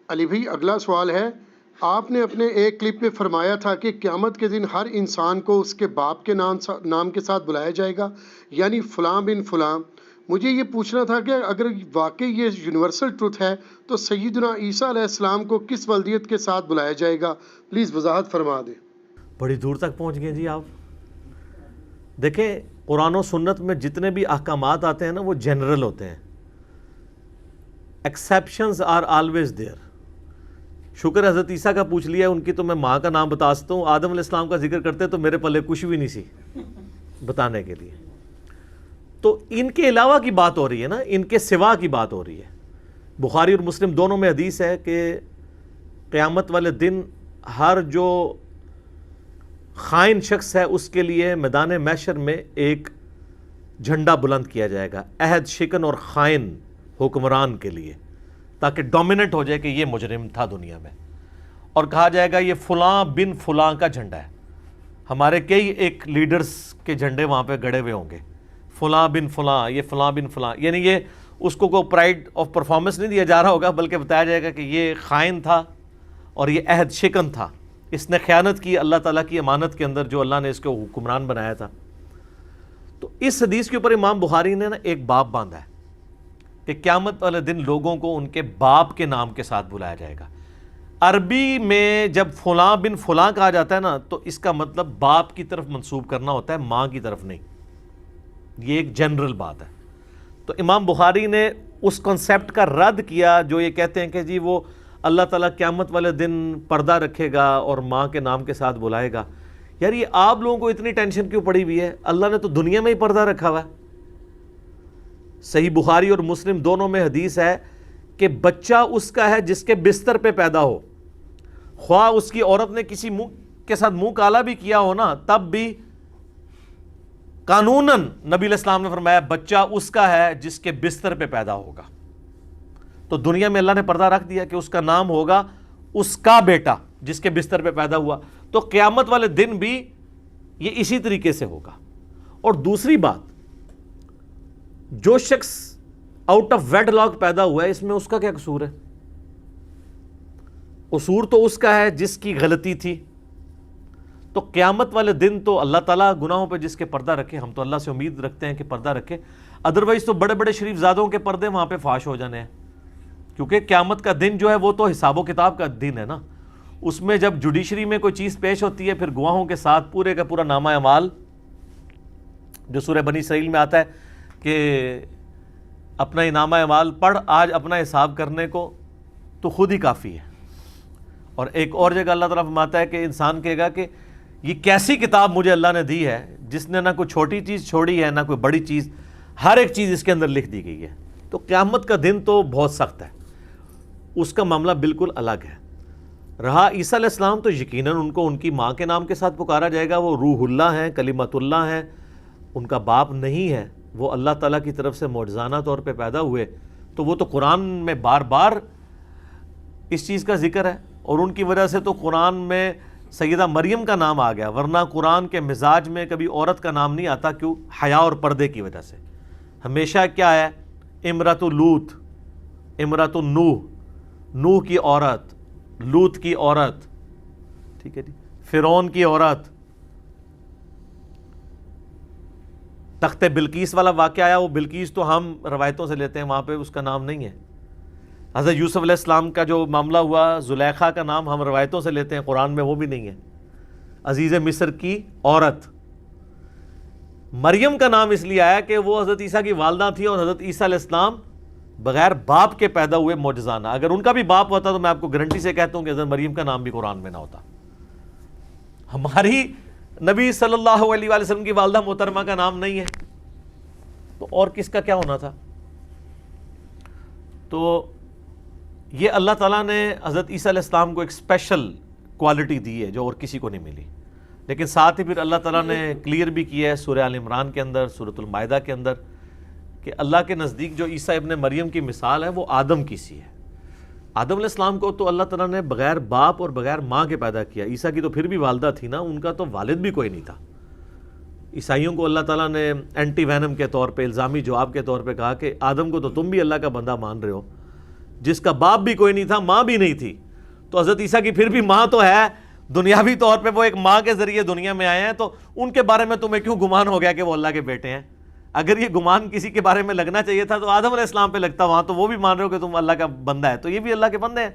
علی بھائی اگلا سوال ہے، آپ نے اپنے ایک کلپ میں فرمایا تھا کہ قیامت کے دن ہر انسان کو اس کے باپ کے نام کے ساتھ بلایا جائے گا، یعنی فلاں بن فلاں۔ مجھے یہ پوچھنا تھا کہ اگر واقعی یہ یونیورسل ٹروتھ ہے تو سیدنا عیسیٰ علیہ السلام کو کس ولدیت کے ساتھ بلایا جائے گا؟ پلیز وضاحت فرما دیں۔ بڑی دور تک پہنچ گئے جی آپ۔ دیکھیں قرآن و سنت میں جتنے بھی احکامات آتے ہیں نا وہ جنرل ہوتے ہیں، ایکسیپشنز آر آلویز دیئر۔ شکر حضرت عیسیٰ کا پوچھ لیا، ان کی تو میں ماں کا نام بتا سکتا ہوں، آدم علیہ السلام کا ذکر کرتے تو میرے پلے کچھ بھی نہیں سی بتانے کے لیے۔ تو ان کے علاوہ کی بات ہو رہی ہے نا، ان کے سوا کی بات ہو رہی ہے۔ بخاری اور مسلم دونوں میں حدیث ہے کہ قیامت والے دن ہر جو خائن شخص ہے اس کے لیے میدان محشر میں ایک جھنڈا بلند کیا جائے گا، عہد شکن اور خائن حکمران کے لیے، تاکہ ڈومیننٹ ہو جائے کہ یہ مجرم تھا دنیا میں، اور کہا جائے گا یہ فلاں بن فلاں کا جھنڈا ہے۔ ہمارے کئی ایک لیڈرز کے جھنڈے وہاں پہ گڑے ہوئے ہوں گے، فلاں بن فلاں، یہ فلاں بن فلاں، یعنی یہ اس کو کوئی پرائیڈ آف پرفارمنس نہیں دیا جا رہا ہوگا، بلکہ بتایا جائے گا کہ یہ خائن تھا اور یہ عہد شکن تھا، اس نے خیانت کی اللہ تعالیٰ کی امانت کے اندر جو اللہ نے اس کو حکمران بنایا تھا۔ تو اس حدیث کے اوپر امام بخاری نے نا ایک باب باندھا ہے کہ قیامت والے دن لوگوں کو ان کے باپ کے نام کے ساتھ بلایا جائے گا۔ عربی میں جب فلاں بن فلاں کہا جاتا ہے نا تو اس کا مطلب باپ کی طرف منسوب کرنا ہوتا ہے، ماں کی طرف نہیں۔ یہ ایک جنرل بات ہے۔ تو امام بخاری نے اس کنسیپٹ کا رد کیا جو یہ کہتے ہیں کہ جی وہ اللہ تعالیٰ قیامت والے دن پردہ رکھے گا اور ماں کے نام کے ساتھ بلائے گا۔ یار یہ آپ لوگوں کو اتنی ٹینشن کیوں پڑی ہوئی ہے؟ اللہ نے تو دنیا میں ہی پردہ رکھا ہوا ہے۔ صحیح بخاری اور مسلم دونوں میں حدیث ہے کہ بچہ اس کا ہے جس کے بستر پہ پیدا ہو، خواہ اس کی عورت نے کسی منہ کے ساتھ منہ کالا بھی کیا ہو نا، تب بھی قانوناً نبی علیہ السلام نے فرمایا بچہ اس کا ہے جس کے بستر پہ پیدا ہوگا۔ تو دنیا میں اللہ نے پردہ رکھ دیا کہ اس کا نام ہوگا اس کا بیٹا جس کے بستر پہ پیدا ہوا، تو قیامت والے دن بھی یہ اسی طریقے سے ہوگا۔ اور دوسری بات، جو شخص آؤٹ آف ویڈ لاک پیدا ہوا ہے اس میں اس کا کیا قصور ہے؟ قصور تو اس کا ہے جس کی غلطی تھی۔ تو قیامت والے دن تو اللہ تعالیٰ گناہوں پہ جس کے پردہ رکھے، ہم تو اللہ سے امید رکھتے ہیں کہ پردہ رکھے، ادروائز تو بڑے بڑے شریف زادوں کے پردے وہاں پہ فاش ہو جانے ہیں، کیونکہ قیامت کا دن جو ہے وہ تو حساب و کتاب کا دن ہے نا۔ اس میں جب جوڈیشری میں کوئی چیز پیش ہوتی ہے پھر گواہوں کے ساتھ پورے کا پورا نامہ اعمال جو سورہ بنی اسرائیل میں آتا ہے کہ اپنا ہی نامہ اعمال پڑھ آج اپنا حساب کرنے کو تو خود ہی کافی ہے۔ اور ایک اور جگہ اللہ تعالیٰ فرماتا ہے کہ انسان کہے گا کہ یہ کیسی کتاب مجھے اللہ نے دی ہے جس نے نہ کوئی چھوٹی چیز چھوڑی ہے نہ کوئی بڑی چیز، ہر ایک چیز اس کے اندر لکھ دی گئی ہے۔ تو قیامت کا دن تو بہت سخت ہے، اس کا معاملہ بالکل الگ ہے۔ رہا عیسیٰ علیہ السلام تو یقیناً ان کو ان کی ماں کے نام کے ساتھ پکارا جائے گا، وہ روح اللہ ہیں، کلمت اللہ ہیں، ان کا باپ نہیں ہے، وہ اللہ تعالیٰ کی طرف سے معجزانہ طور پہ پیدا ہوئے۔ تو وہ تو قرآن میں بار بار اس چیز کا ذکر ہے، اور ان کی وجہ سے تو قرآن میں سیدہ مریم کا نام آ گیا، ورنہ قرآن کے مزاج میں کبھی عورت کا نام نہیں آتا، کیوں؟ حیا اور پردے کی وجہ سے۔ ہمیشہ کیا ہے؟ امرۃ لوط، امرۃ نوح، نوح کی عورت، لوط کی عورت، ٹھیک ہے جی، فرعون کی عورت۔ تخت بلقیس والا واقعہ آیا، وہ بلقیس تو ہم روایتوں سے لیتے ہیں، وہاں پہ اس کا نام نہیں ہے۔ حضرت یوسف علیہ السلام کا جو معاملہ ہوا، زلیخا کا نام ہم روایتوں سے لیتے ہیں، قرآن میں وہ بھی نہیں ہے۔ عزیز مصر کی عورت۔ مریم کا نام اس لیے آیا کہ وہ حضرت عیسیٰ کی والدہ تھی، اور حضرت عیسیٰ علیہ السلام بغیر باپ کے پیدا ہوئے معجزانہ۔ اگر ان کا بھی باپ ہوتا تو میں آپ کو گارنٹی سے کہتا ہوں کہ حضرت مریم کا نام بھی قرآن میں نہ ہوتا۔ ہماری نبی صلی اللہ علیہ وآلہ وسلم کی والدہ محترمہ کا نام نہیں ہے، تو اور کس کا کیا ہونا تھا؟ تو یہ اللہ تعالیٰ نے حضرت عیسیٰ علیہ السلام کو ایک اسپیشل کوالٹی دی ہے جو اور کسی کو نہیں ملی۔ لیکن ساتھ ہی پھر اللہ تعالیٰ نے کلیئر بھی کیا ہے سورہ آل عمران کے اندر، سورۃ المائدہ کے اندر، کہ اللہ کے نزدیک جو عیسیٰ ابن مریم کی مثال ہے وہ آدم کی سی ہے۔ آدم علیہ السلام کو تو اللہ تعالیٰ نے بغیر باپ اور بغیر ماں کے پیدا کیا۔ عیسیٰ کی تو پھر بھی والدہ تھی نا، ان کا تو والد بھی کوئی نہیں تھا۔ عیسائیوں کو اللہ تعالیٰ نے اینٹی وینم کے طور پہ، الزامی جواب کے طور پہ کہا کہ آدم کو تو تم بھی اللہ کا بندہ مان رہے ہو، جس کا باپ بھی کوئی نہیں تھا، ماں بھی نہیں تھی، تو حضرت عیسیٰ کی پھر بھی ماں تو ہے، دنیاوی طور پہ وہ ایک ماں کے ذریعے دنیا میں آئے ہیں، تو ان کے بارے میں تمہیں کیوں گمان ہو گیا کہ وہ اللہ کے بیٹے ہیں؟ اگر یہ گمان کسی کے بارے میں لگنا چاہیے تھا تو آدم علیہ السلام پہ لگتا، وہاں تو وہ بھی مان رہے ہو کہ تم اللہ کا بندہ ہے، تو یہ بھی اللہ کے بندے ہیں۔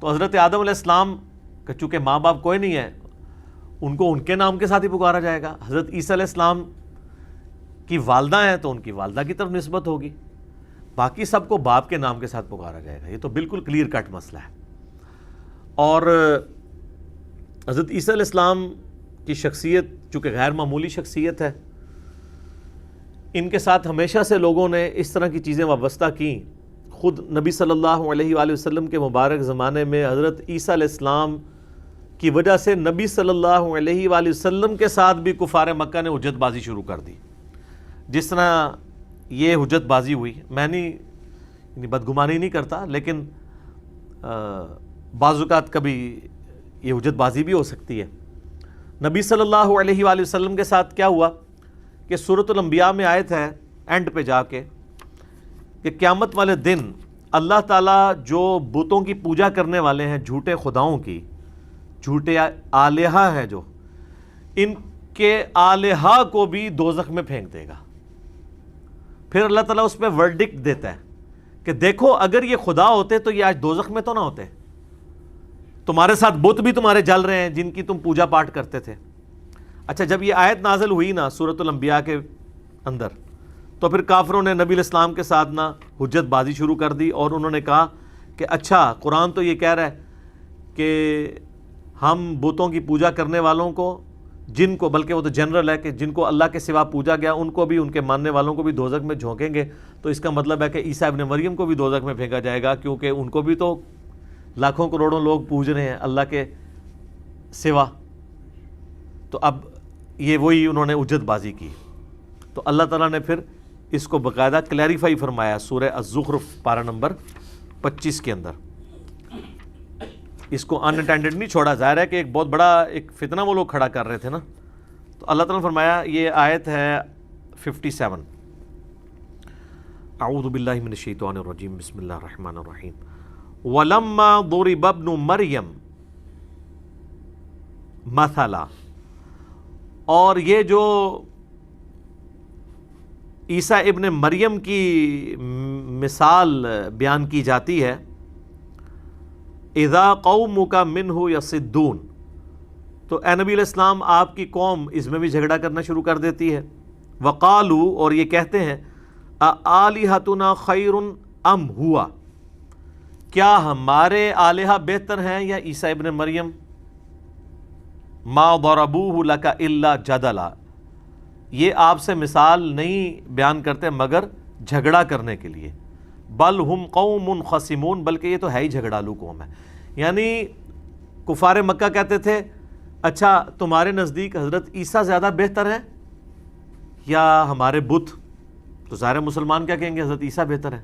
تو حضرت آدم علیہ السلام کہ چونکہ ماں باپ کوئی نہیں ہے، ان کو ان کے نام کے ساتھ ہی پکارا جائے گا۔ حضرت عیسیٰ علیہ السلام کی والدہ ہیں تو ان کی والدہ کی طرف نسبت ہوگی، باقی سب کو باپ کے نام کے ساتھ پکارا جائے گا۔ یہ تو بالکل کلیئر کٹ مسئلہ ہے۔ اور حضرت عیسیٰ علیہ السلام کی شخصیت چونکہ غیر معمولی شخصیت ہے، ان کے ساتھ ہمیشہ سے لوگوں نے اس طرح کی چیزیں وابستہ کیں۔ خود نبی صلی اللہ علیہ وآلہ وسلم کے مبارک زمانے میں حضرت عیسیٰ علیہ السلام کی وجہ سے نبی صلی اللہ علیہ وآلہ وسلم کے ساتھ بھی کفار مکہ نے حجت بازی شروع کر دی۔ جس طرح یہ حجت بازی ہوئی، میں نہیں بدگمانی نہیں کرتا، لیکن بعض اوقات کبھی یہ حجت بازی بھی ہو سکتی ہے۔ نبی صلی اللہ علیہ وآلہ وسلم کے ساتھ کیا ہوا کہ سورۃ الانبیاء میں آیت ہے اینڈ پہ جا کے کہ قیامت والے دن اللہ تعالیٰ جو بتوں کی پوجا کرنے والے ہیں، جھوٹے خداؤں کی، جھوٹے آلہہ ہیں جو، ان کے آلہہ کو بھی دوزخ میں پھینک دے گا۔ پھر اللہ تعالیٰ اس پہ ورڈکٹ دیتا ہے کہ دیکھو اگر یہ خدا ہوتے تو یہ آج دوزخ میں تو نہ ہوتے، تمہارے ساتھ بت بھی تمہارے جل رہے ہیں جن کی تم پوجا پاٹ کرتے تھے۔ اچھا، جب یہ آیت نازل ہوئی نا سورۃ الانبیاء کے اندر، تو پھر کافروں نے نبی علیہ السلام کے ساتھ نا حجت بازی شروع کر دی، اور انہوں نے کہا کہ اچھا قرآن تو یہ کہہ رہا ہے کہ ہم بتوں کی پوجا کرنے والوں کو، جن کو، بلکہ وہ تو جنرل ہے کہ جن کو اللہ کے سوا پوجا گیا ان کو بھی، ان کے ماننے والوں کو بھی دوزخ میں جھونکیں گے، تو اس کا مطلب ہے کہ عیسیٰ ابن مریم کو بھی دوزخ میں پھینکا جائے گا، کیونکہ ان کو بھی تو لاکھوں کروڑوں لوگ پوج رہے ہیں اللہ کے سوا۔ تو اب یہ وہی انہوں نے حجت بازی کی، تو اللہ تعالیٰ نے پھر اس کو باقاعدہ کلیریفائی فرمایا سورہ الزخرف پارہ نمبر 25 کے اندر۔ اس کو ان اٹینڈڈ نہیں چھوڑا، ظاہر ہے کہ ایک بہت بڑا ایک فتنہ وہ لوگ کھڑا کر رہے تھے نا، تو اللہ تعالیٰ نے فرمایا، یہ آیت ہے 57، اعوذ باللہ من الشیطان الرجیم، بسم اللہ الرحمن الرحیم، وَلَمَّا ضُرِبَ ابْنُ مَرْيَمْ مَثَلًا، اور یہ جو عیسیٰ ابن مریم کی مثال بیان کی جاتی ہے، اذا قومک منہ یصدون، تو اے نبی علیہ السلام آپ کی قوم اس میں بھی جھگڑا کرنا شروع کر دیتی ہے۔ وقالو، اور یہ کہتے ہیں، آلہتنا خیر ام ہوا، کیا ہمارے آلہہ بہتر ہیں یا عیسیٰ ابن مریم؟ ما ضربوہ لک الا جدلا، یہ آپ سے مثال نہیں بیان کرتے مگر جھگڑا کرنے کے لیے۔ بل ہم قوم خصمون، بلکہ یہ تو ہے ہی جھگڑالو قوم ہے۔ یعنی کفار مکہ کہتے تھے اچھا تمہارے نزدیک حضرت عیسیٰ زیادہ بہتر ہے یا ہمارے بت؟ تو ظاہر مسلمان کیا کہیں گے؟ حضرت عیسیٰ بہتر ہے۔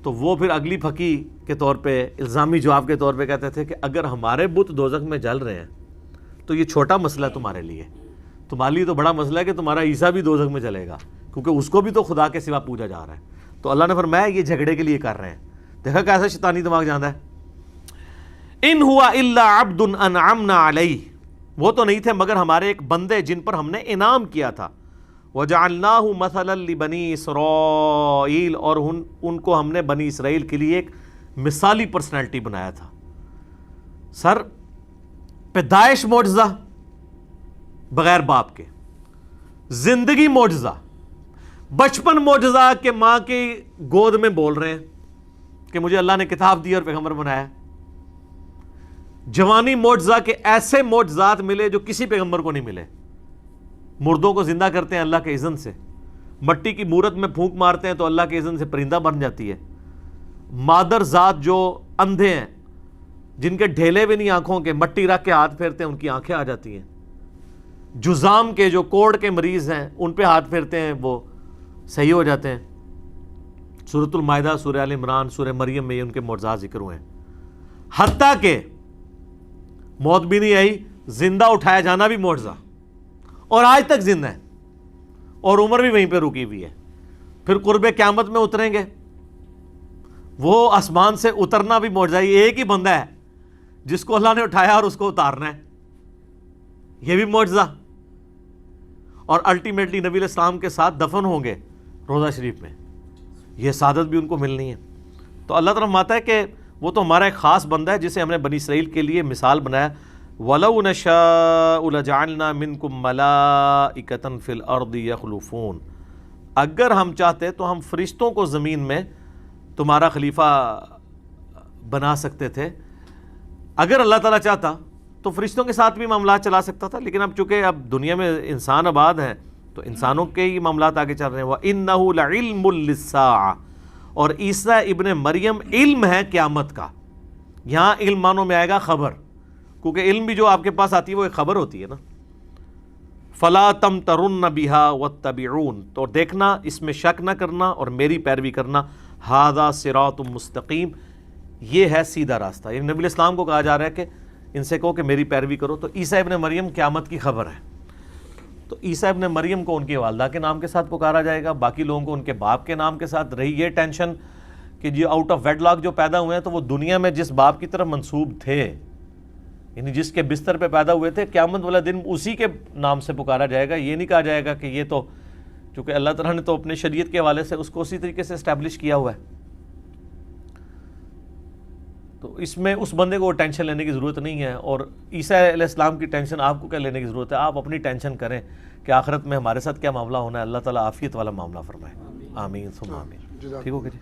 تو وہ پھر اگلی پھکی کے طور پہ، الزامی جواب کے طور پہ کہتے تھے کہ اگر ہمارے بت دوزخ میں جل رہے ہیں تو یہ چھوٹا مسئلہ ہے تمہارے لیے، تمہارے لیے تو بڑا مسئلہ ہے کہ تمہارا عیسیٰ بھی دوزخ میں جلے گا، کیونکہ اس کو بھی تو خدا کے سوا پوجا جا رہا ہے۔ تو اللہ نے فرمایا یہ جھگڑے کے لیے کر رہے ہیں۔ دیکھا کیسا شیطانی دماغ جانتا ہے۔ ان ہوا الا عبد انعمنا علیہ، وہ تو نہیں تھے مگر ہمارے ایک بندے جن پر ہم نے انعام کیا تھا۔ وجعلناہ مثلا لبنی اسرائیل، اور ان کو ہم نے بنی اسرائیل کے لیے ایک مثالی پرسنالٹی بنایا تھا۔ سر پیدائش معجزہ بغیر باپ کے، زندگی معجزہ، بچپن معجزہ کہ ماں کی گود میں بول رہے ہیں کہ مجھے اللہ نے کتاب دی اور پیغمبر بنایا، جوانی معجزہ کہ ایسے معجزات ملے جو کسی پیغمبر کو نہیں ملے، مردوں کو زندہ کرتے ہیں اللہ کے اذن سے، مٹی کی مورت میں پھونک مارتے ہیں تو اللہ کے اذن سے پرندہ بن جاتی ہے، مادر ذات جو اندھے ہیں، جن کے ڈھیلے بھی نہیں آنکھوں کے، مٹی رکھ کے ہاتھ پھیرتے ہیں ان کی آنکھیں آ جاتی ہیں، جزام کے جو کوڑ کے مریض ہیں ان پہ ہاتھ پھیرتے ہیں وہ صحیح ہو جاتے ہیں۔ سورۃ المائدہ، سورہ آل عمران، سورہ مریم میں یہ ان کے معجزات ذکر ہوئے ہیں۔ حتیٰ کہ موت بھی نہیں آئی، زندہ اٹھایا جانا بھی معجزہ، اور آج تک زندہ ہے، اور عمر بھی وہیں پہ رکی ہوئی ہے۔ پھر قرب قیامت میں اتریں گے وہ آسمان سے اترنا بھی معجزہ ہے. ایک ہی بندہ ہے جس کو اللہ نے اٹھایا اور اس کو اتارنا ہے, یہ بھی معجزہ. اور الٹیمیٹلی نبی علیہ السلام کے ساتھ دفن ہوں گے روضہ شریف میں, یہ سعادت بھی ان کو ملنی ہے. تو اللہ تعالیٰ فرماتا ہے کہ وہ تو ہمارا ایک خاص بندہ ہے جسے ہم نے بنی اسرائیل کے لیے مثال بنایا. وَلَوْ نَشَاءُ لَجَعَلْنَا مِنْكُمْ مَلَائِكَةً فِي الْأَرْضِ يَخْلُفُونَ, اگر ہم چاہتے تو ہم فرشتوں کو زمین میں تمہارا خلیفہ بنا سکتے تھے. اگر اللہ تعالیٰ چاہتا تو فرشتوں کے ساتھ بھی معاملات چلا سکتا تھا, لیکن اب چونکہ اب دنیا میں انسان آباد ہیں تو انسانوں کے ہی معاملات آگے چل رہے ہیں. وَإِنَّهُ لَعِلْمٌ لِلسَّاعَةِ, اور عیسیٰ ابن مریم علم ہے قیامت کا. یہاں علم معنوں میں آئے گا خبر, کیونکہ علم بھی جو آپ کے پاس آتی ہے وہ ایک خبر ہوتی ہے نا. فَلَا تَمْتَرُنَّ بِهَا وَاتَّبِعُونَ, تو دیکھنا اس میں شک نہ کرنا اور میری پیروی کرنا. هَذَا صِرَاطٌ مستقیم, یہ ہے سیدھا راستہ. یعنی نبی علیہ السلام کو کہا جا رہا ہے کہ ان سے کہو کہ میری پیروی کرو. تو عیسیٰ ابن مریم قیامت کی خبر ہے. تو عیسیٰ ابن مریم کو ان کی والدہ کے نام کے ساتھ پکارا جائے گا, باقی لوگوں کو ان کے باپ کے نام کے ساتھ. رہی یہ ٹینشن کہ جو آؤٹ آف ویڈ لاک جو پیدا ہوئے ہیں تو وہ دنیا میں جس باپ کی طرف منسوب تھے, یعنی جس کے بستر پہ پیدا ہوئے تھے, قیامت والا دن اسی کے نام سے پکارا جائے گا. یہ نہیں کہا جائے گا کہ یہ تو, چونکہ اللہ تعالیٰ نے تو اپنے شریعت کے حوالے سے اس کو اسی طریقے سے اسٹیبلش کیا ہوا ہے. تو اس میں اس بندے کو ٹینشن لینے کی ضرورت نہیں ہے, اور عیسیٰ علیہ السلام کی ٹینشن آپ کو کیا لینے کی ضرورت ہے. آپ اپنی ٹینشن کریں کہ آخرت میں ہمارے ساتھ کیا معاملہ ہونا ہے. اللہ تعالیٰ عافیت والا معاملہ فرمائے. آمین ثم آمین. ٹھیک ہو گیا جی.